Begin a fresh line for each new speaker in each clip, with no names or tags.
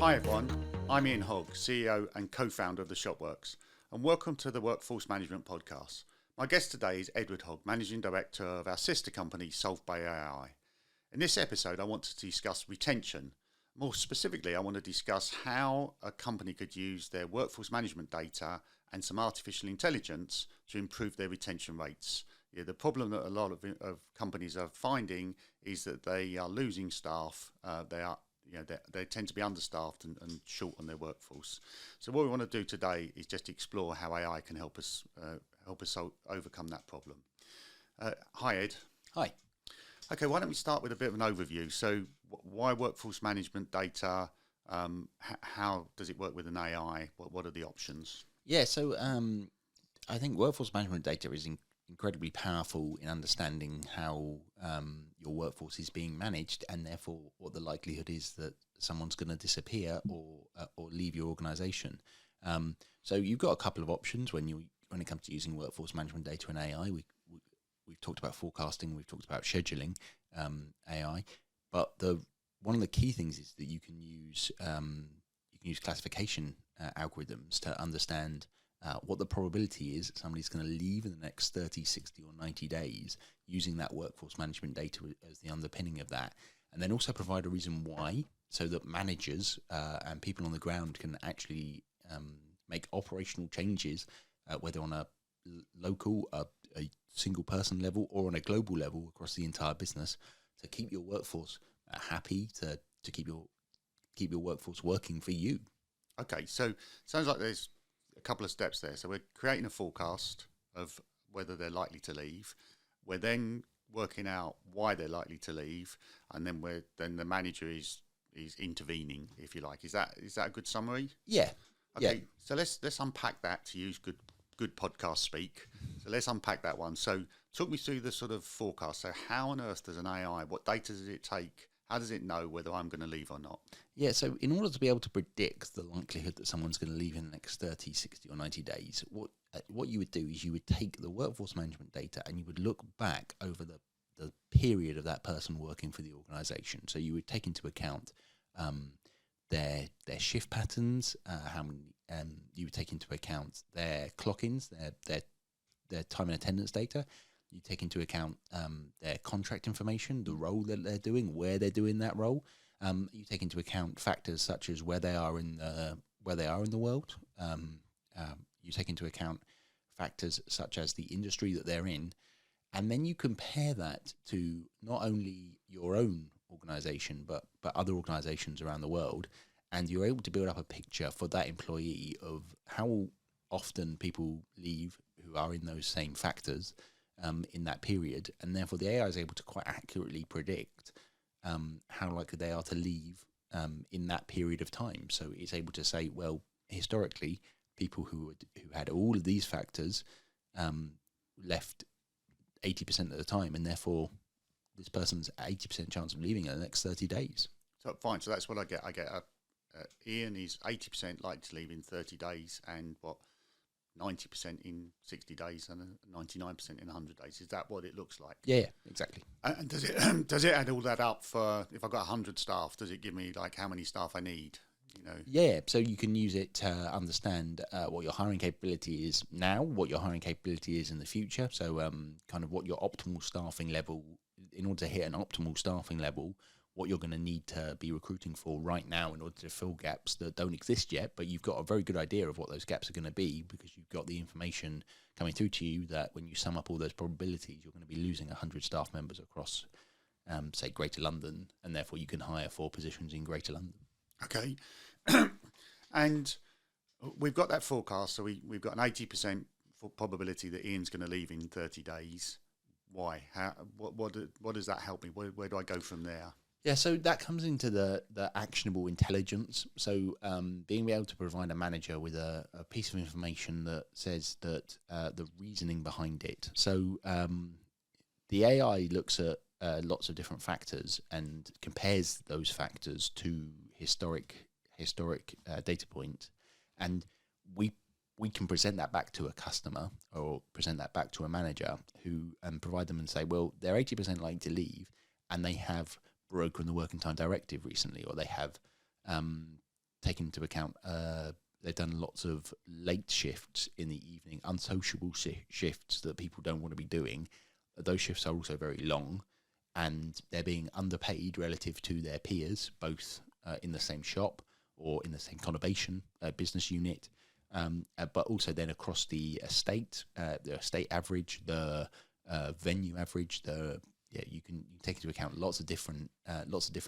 Hi everyone, I'm Ian Hogg, CEO and co-founder of the Shopworks, and welcome to the Workforce Management Podcast. My guest today is Edward Hogg, Managing Director of our sister company, SolvedBy.Ai. In this episode, I want to discuss retention. More specifically, I want to discuss how a company could use their workforce management data and some artificial intelligence to improve their retention rates. Yeah, the problem that a lot of companies are finding is that they are losing staff. They tend to be understaffed and short on their workforce. So what we want to do today is just explore how AI can help us overcome that problem. Hi, Ed.
Hi.
Okay, why don't we start with a bit of an overview? So why workforce management data? How does it work with an AI? What are the options?
Yeah, so I think workforce management data is incredibly powerful in understanding how your workforce is being managed, and therefore what the likelihood is that someone's going to disappear or leave your organisation. So you've got a couple of options when it comes to using workforce management data and AI. We've talked about forecasting, we've talked about scheduling AI, but one of the key things is that you can use classification algorithms to understand what the probability is that somebody's going to leave in the next 30, 60 or 90 days using that workforce management data as the underpinning of that. And then also provide a reason why, so that managers and people on the ground can actually make operational changes, whether on a local, a single person level or on a global level across the entire business, to keep your workforce happy, to keep your workforce working for you.
Okay, so sounds like there's a couple of steps there. So we're creating a forecast of whether they're likely to leave. We're then working out why they're likely to leave, and then the manager is intervening, if you like. Is that a good summary?
Yeah.
Okay.
Yeah.
So let's unpack that, to use good podcast speak. So let's unpack that one. So talk me through the sort of forecast. So how on earth does an AI? What data does it take? How does it know whether I'm going to leave or not?
Yeah, so in order to be able to predict the likelihood that someone's going to leave in the next 30, 60 or 90 days, what you would do is you would take the workforce management data and you would look back over the period of that person working for the organisation. So you would take into account their shift patterns, you would take into account their clock-ins, their time and attendance data. You take into account their contract information, the role that they're doing, where they're doing that role. You take into account factors such as where they are in the world. You take into account factors such as the industry that they're in, and then you compare that to not only your own organisation but other organisations around the world, and you're able to build up a picture for that employee of how often people leave who are in those same factors in that period, and therefore the AI is able to quite accurately predict how likely they are to leave in that period of time. So it's able to say, well, historically, people who had all of these factors left 80% of the time, and therefore this person's 80% chance of leaving in the next 30 days.
So fine. So that's what I get. I get Ian is 80% likely to leave in 30 days, and 90% in 60 days and 99% in 100 days. Is that what it looks like?
Yeah, exactly.
And does it add all that up for, if I've got 100 staff, does it give me like how many staff I need?
Yeah, so you can use it to understand what your hiring capability is now, what your hiring capability is in the future. So kind of what your optimal staffing level, in order to hit an optimal staffing level, what you're going to need to be recruiting for right now in order to fill gaps that don't exist yet, but you've got a very good idea of what those gaps are going to be because you've got the information coming through to you that when you sum up all those probabilities, you're going to be losing 100 staff members across, say, Greater London, and therefore you can hire 4 positions in Greater London. Okay.
And we've got that forecast, so we've got an 80% probability that Ian's going to leave in 30 days. Why? What does that help me? Where do I go from there?
Yeah, so that comes into the actionable intelligence. So being able to provide a manager with a piece of information that says that the reasoning behind it. So the AI looks at lots of different factors and compares those factors to historic data point, and we can present that back to a customer or present that back to a manager who provide them and say, well, they're 80% likely to leave, and they have broken the working time directive recently, or they have taken into account. They've done lots of late shifts in the evening, unsociable shifts that people don't want to be doing. Those shifts are also very long, and they're being underpaid relative to their peers, both in the same shop or in the same conurbation business unit, but also then across the estate average, the venue average. You can take into account lots of different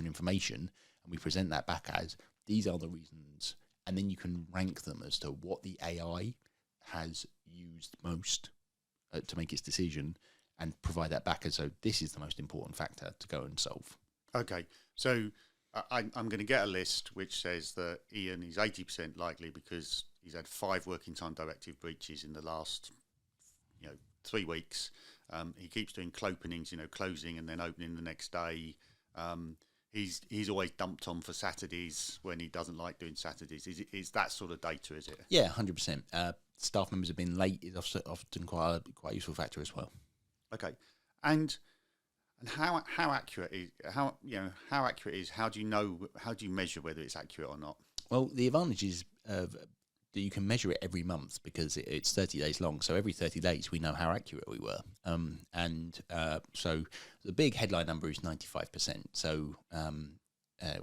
information, and we present that back as these are the reasons. And then you can rank them as to what the AI has used most to make its decision, and provide that back as, so this is the most important factor to go and solve.
Okay, so I'm going to get a list which says that Ian is 80% likely because he's had 5 working time directive breaches in the last 3 weeks. He keeps doing clopenings, closing and then opening the next day. He's always dumped on for Saturdays when he doesn't like doing Saturdays. Is that sort of data, is it?
Yeah, 100%. Staff members have been late is often quite a useful factor as well.
Okay, and how accurate is how accurate is, how do you measure whether it's accurate or not?
Well, the advantage is that you can measure it every month because it's 30 days long. So every 30 days we know how accurate we were. So the big headline number is 95%. So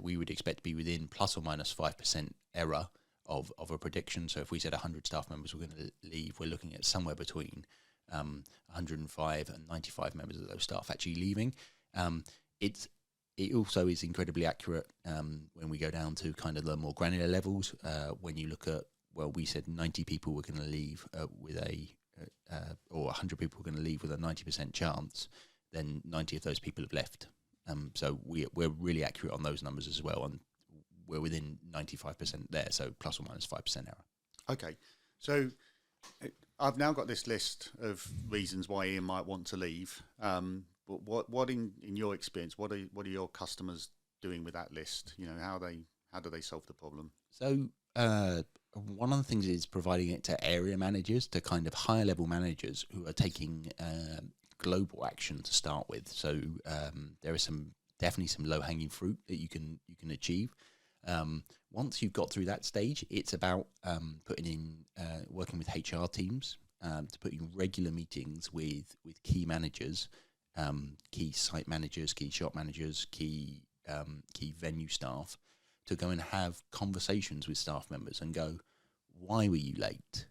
we would expect to be within plus or minus 5% error of a prediction. So if we said 100 staff members were going to leave, we're looking at somewhere between 105 and 95 members of those staff actually leaving. It also is incredibly accurate when we go down to kind of the more granular levels. When you look at, we said 90 people were going to leave or 100 people were going to leave with a 90% chance, then 90 of those people have left. So we're really accurate on those numbers as well, and we're within 95% there, so plus or minus 5% error. Okay,
so I've now got this list of reasons why Ian might want to leave. But what in your experience, what are your customers doing with that list? How do they solve the problem?
So one of the things is providing it to area managers, to kind of higher level managers who are taking global action to start with. So there is definitely some low hanging fruit that you can achieve. Once you've got through that stage, it's about working with HR teams to put in regular meetings with key managers, key site managers, key shop managers, key venue staff, to go and have conversations with staff members and go, why were you late?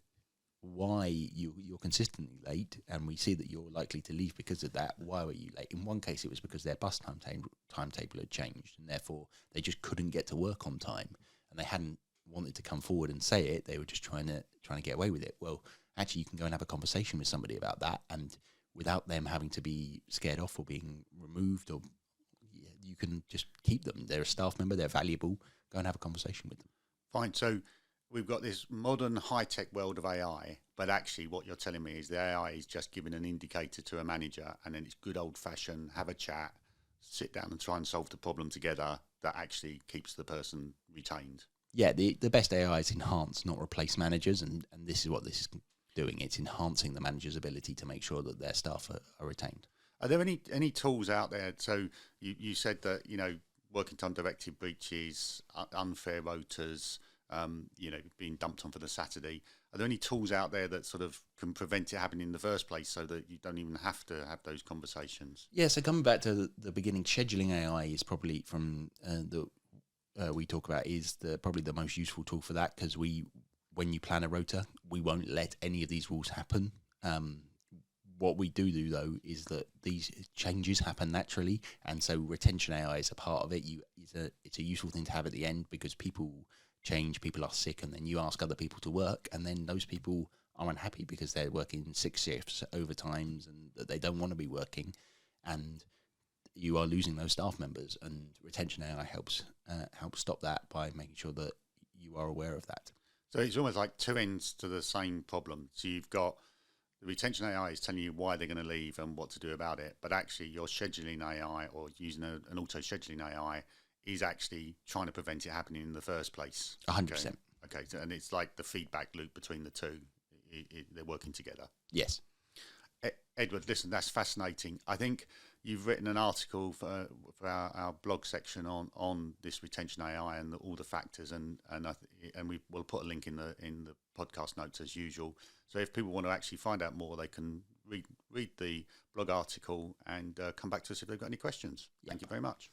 Why you're consistently late, and we see that you're likely to leave because of that. Why were you late? In one case, it was because their bus timetable had changed, and therefore they just couldn't get to work on time, and they hadn't wanted to come forward and say it. They were just trying to get away with it. Well, actually, you can go and have a conversation with somebody about that, and without them having to be scared off or being removed, or you can just keep them. They're a staff member. They're valuable. Go and have a conversation with them.
Fine. So we've got this modern high-tech world of AI, but actually what you're telling me is the AI is just giving an indicator to a manager, and then it's good old-fashioned, have a chat, sit down and try and solve the problem together that actually keeps the person retained.
Yeah, the best AI is enhance, not replace managers, and this is what this is doing. It's enhancing the manager's ability to make sure that their staff are retained.
Are there any tools out there? So you said that, working time directive breaches, unfair rotas, being dumped on for the Saturday. Are there any tools out there that sort of can prevent it happening in the first place, so that you don't even have to have those conversations?
Yeah, so coming back to the beginning, scheduling AI is probably we talk about is probably the most useful tool for that, because when you plan a rota, we won't let any of these rules happen. What we do though is that these changes happen naturally, and so retention AI is a part of it. It's a useful thing to have at the end, because people change, people are sick, and then you ask other people to work, and then those people are unhappy because they're working 6 shifts, overtimes, and that they don't want to be working, and you are losing those staff members. And retention AI helps stop that by making sure that you are aware of that.
So it's almost like two ends to the same problem. So you've got the retention AI is telling you why they're going to leave and what to do about it, but actually your scheduling AI, or using an auto-scheduling AI, is actually trying to prevent it happening in the first place.
100%.
Okay, so, and it's like the feedback loop between the two. They're working together.
Yes.
Edward, listen, that's fascinating. I think you've written an article for our blog section on this retention AI and all the factors, and we will put a link in the podcast notes as usual. So if people want to actually find out more, they can read the blog article and come back to us if they've got any questions. Yep. Thank you very much.